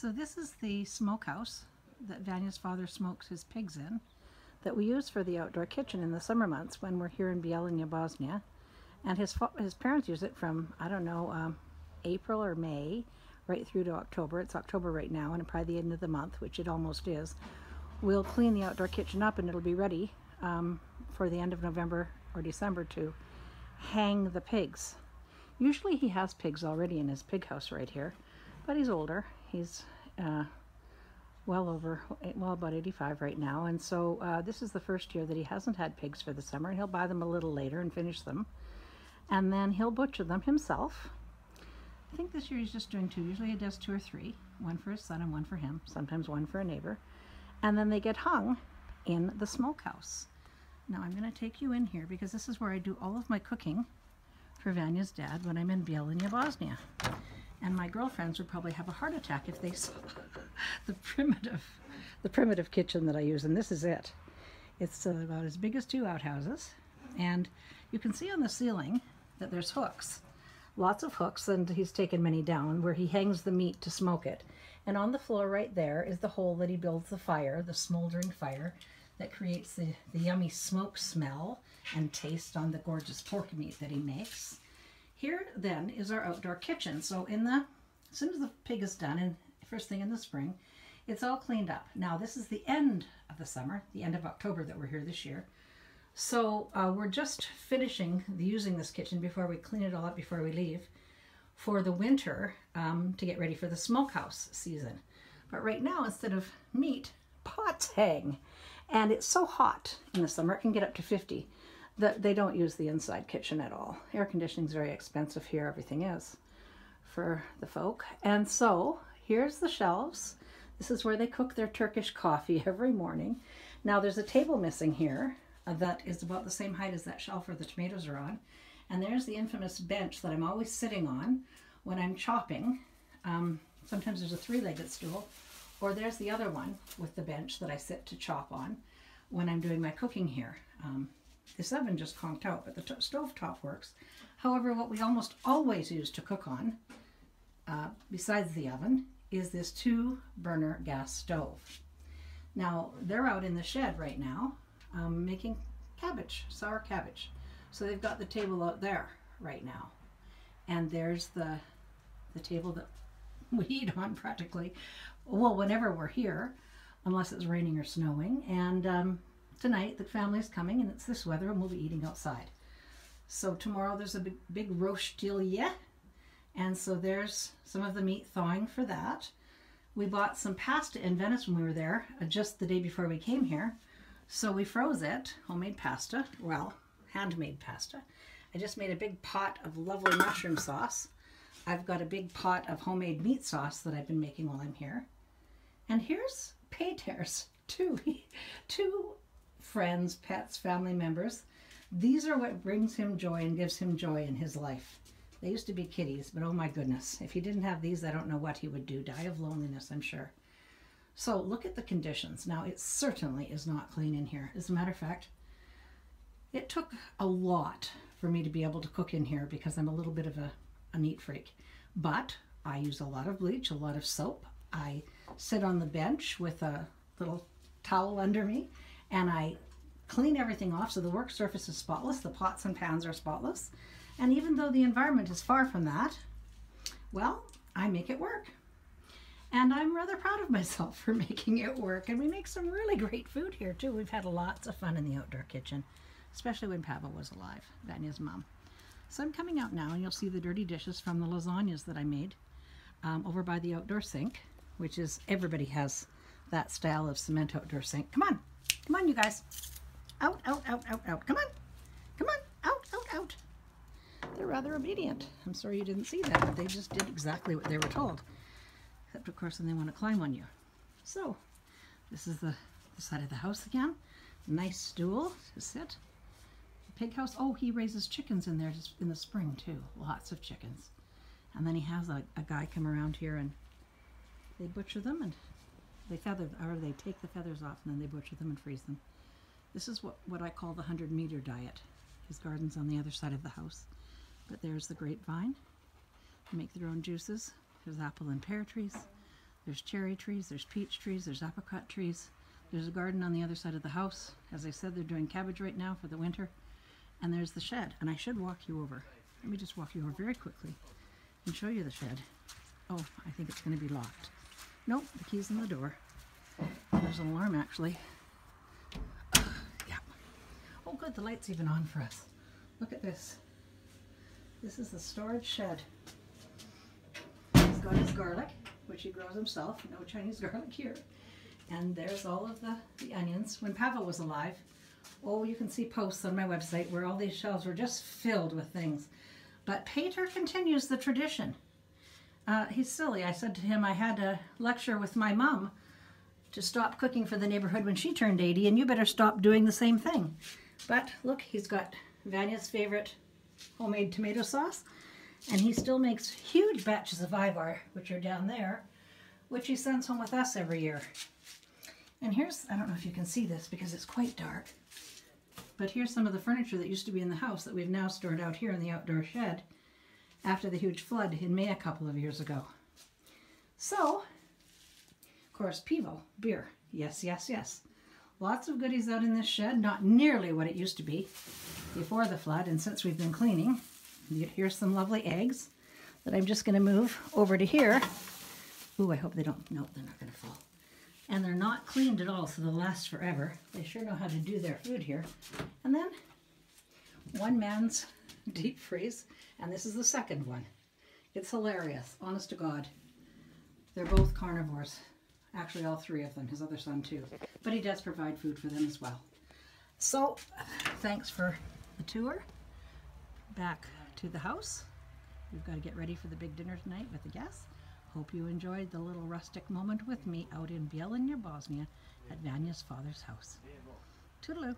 So this is the smokehouse that Vanya's father smokes his pigs in, that we use for the outdoor kitchen in the summer months when we're here in Bijeljina, Bosnia. And his parents use it from, I don't know, April or May right through to October. It's October right now, and probably the end of the month, which it almost is. We'll clean the outdoor kitchen up and it'll be ready for the end of November or December to hang the pigs. Usually he has pigs already in his pig house right here, but he's older. He's about 85 right now, and so this is the first year that he hasn't had pigs for the summer, and he'll buy them a little later and finish them, and then he'll butcher them himself. I think this year he's just doing 2. Usually he does 2 or 3, one for his son and one for him, sometimes one for a neighbor, and then they get hung in the smokehouse. Now I'm going to take you in here because this is where I do all of my cooking for Vanya's dad when I'm in Bijeljina, Bosnia. And my girlfriends would probably have a heart attack if they saw the primitive kitchen that I use, and this is it. It's about as big as 2 outhouses, and you can see on the ceiling that there's hooks, lots of hooks, and he's taken many down where he hangs the meat to smoke it. And on the floor right there is the hole that he builds the fire, the smoldering fire that creates the yummy smoke smell and taste on the gorgeous pork meat that he makes. Here then is our outdoor kitchen. So as soon as the pig is done, and first thing in the spring, it's all cleaned up. Now this is the end of the summer, the end of October that we're here this year. So we're just finishing using this kitchen before we clean it all up before we leave for the winter to get ready for the smokehouse season. But right now, instead of meat, pots hang. And it's so hot in the summer, it can get up to 50. That they don't use the inside kitchen at all. Air conditioning is very expensive here, everything is for the folk. And so here's the shelves. This is where they cook their Turkish coffee every morning. Now there's a table missing here that is about the same height as that shelf where the tomatoes are on. And there's the infamous bench that I'm always sitting on when I'm chopping. Sometimes there's a 3-legged stool, or there's the other one with the bench that I sit to chop on when I'm doing my cooking here. This oven just conked out, but the stove top works. However, what we almost always use to cook on, besides the oven, is this 2-burner gas stove. Now, they're out in the shed right now making cabbage, sour cabbage. So they've got the table out there right now. And there's the table that we eat on practically, well, whenever we're here, unless it's raining or snowing. And tonight the family's coming and it's this weather and we'll be eating outside. So tomorrow there's a big rostilia, and so there's some of the meat thawing for that. We bought some pasta in Venice when we were there just the day before we came here. So we froze it, homemade pasta, well, handmade pasta. I just made a big pot of lovely mushroom sauce. I've got a big pot of homemade meat sauce that I've been making while I'm here. And here's Peter's, two friends, pets, family members. These are what brings him joy and gives him joy in his life. They used to be kitties, but oh my goodness, if he didn't have these, I don't know what he would do. Die of loneliness, I'm sure. So look at the conditions. Now, it certainly is not clean in here. As a matter of fact, it took a lot for me to be able to cook in here because I'm a little bit of a neat freak. But I use a lot of bleach, a lot of soap. I sit on the bench with a little towel under me, and I clean everything off so the work surface is spotless. The pots and pans are spotless. And even though the environment is far from that, well, I make it work. And I'm rather proud of myself for making it work. And we make some really great food here too. We've had lots of fun in the outdoor kitchen, especially when Pava was alive, Vanya's mom. So I'm coming out now and you'll see the dirty dishes from the lasagnas that I made over by the outdoor sink, which is, everybody has that style of cement outdoor sink. Come on. Come on, you guys. Out, out, out, out, out. Come on. Come on. Out, out, out. They're rather obedient. I'm sorry you didn't see that, but they just did exactly what they were told. Except, of course, when they want to climb on you. So, this is the side of the house again. Nice stool to sit. The pig house. Oh, he raises chickens in there just in the spring, too. Lots of chickens. And then he has a guy come around here and they butcher them and they take the feathers off and then they butcher them and freeze them. This is what I call the 100-meter diet. His garden's on the other side of the house. But there's the grapevine. They make their own juices. There's apple and pear trees. There's cherry trees, there's peach trees, there's apricot trees. There's a garden on the other side of the house. As I said, they're doing cabbage right now for the winter. And there's the shed, and I should walk you over. Let me just walk you over very quickly and show you the shed. Oh, I think it's going to be locked. Nope, the key's in the door. There's an alarm, actually. Yeah. Oh, good, the light's even on for us. Look at this. This is the storage shed. He's got his garlic, which he grows himself. No Chinese garlic here. And there's all of the onions. When Pavel was alive, oh, you can see posts on my website where all these shelves were just filled with things. But Peter continues the tradition. He's silly. I said to him I had a lecture with my mom to stop cooking for the neighborhood when she turned 80, and you better stop doing the same thing. But look, he's got Vanya's favorite homemade tomato sauce, and he still makes huge batches of Ivar, which are down there, which he sends home with us every year. And here's, I don't know if you can see this because it's quite dark, but here's some of the furniture that used to be in the house that we've now stored out here in the outdoor shed after the huge flood in May a couple of years ago. So, of course, Pivo, beer. Yes, yes, yes. Lots of goodies out in this shed, not nearly what it used to be before the flood, and since we've been cleaning. Here's some lovely eggs that I'm just going to move over to here. Ooh, I hope they don't, no, they're not going to fall. And they're not cleaned at all, so they'll last forever. They sure know how to do their food here. And then one man's deep freeze, and this is the second one. It's hilarious, honest to God. They're both carnivores. Actually, all three of them, his other son too. But he does provide food for them as well. So, thanks for the tour. Back to the house. We've got to get ready for the big dinner tonight with the guests. Hope you enjoyed the little rustic moment with me out in Bijeljina Bosnia at Vanya's father's house. Toodaloo.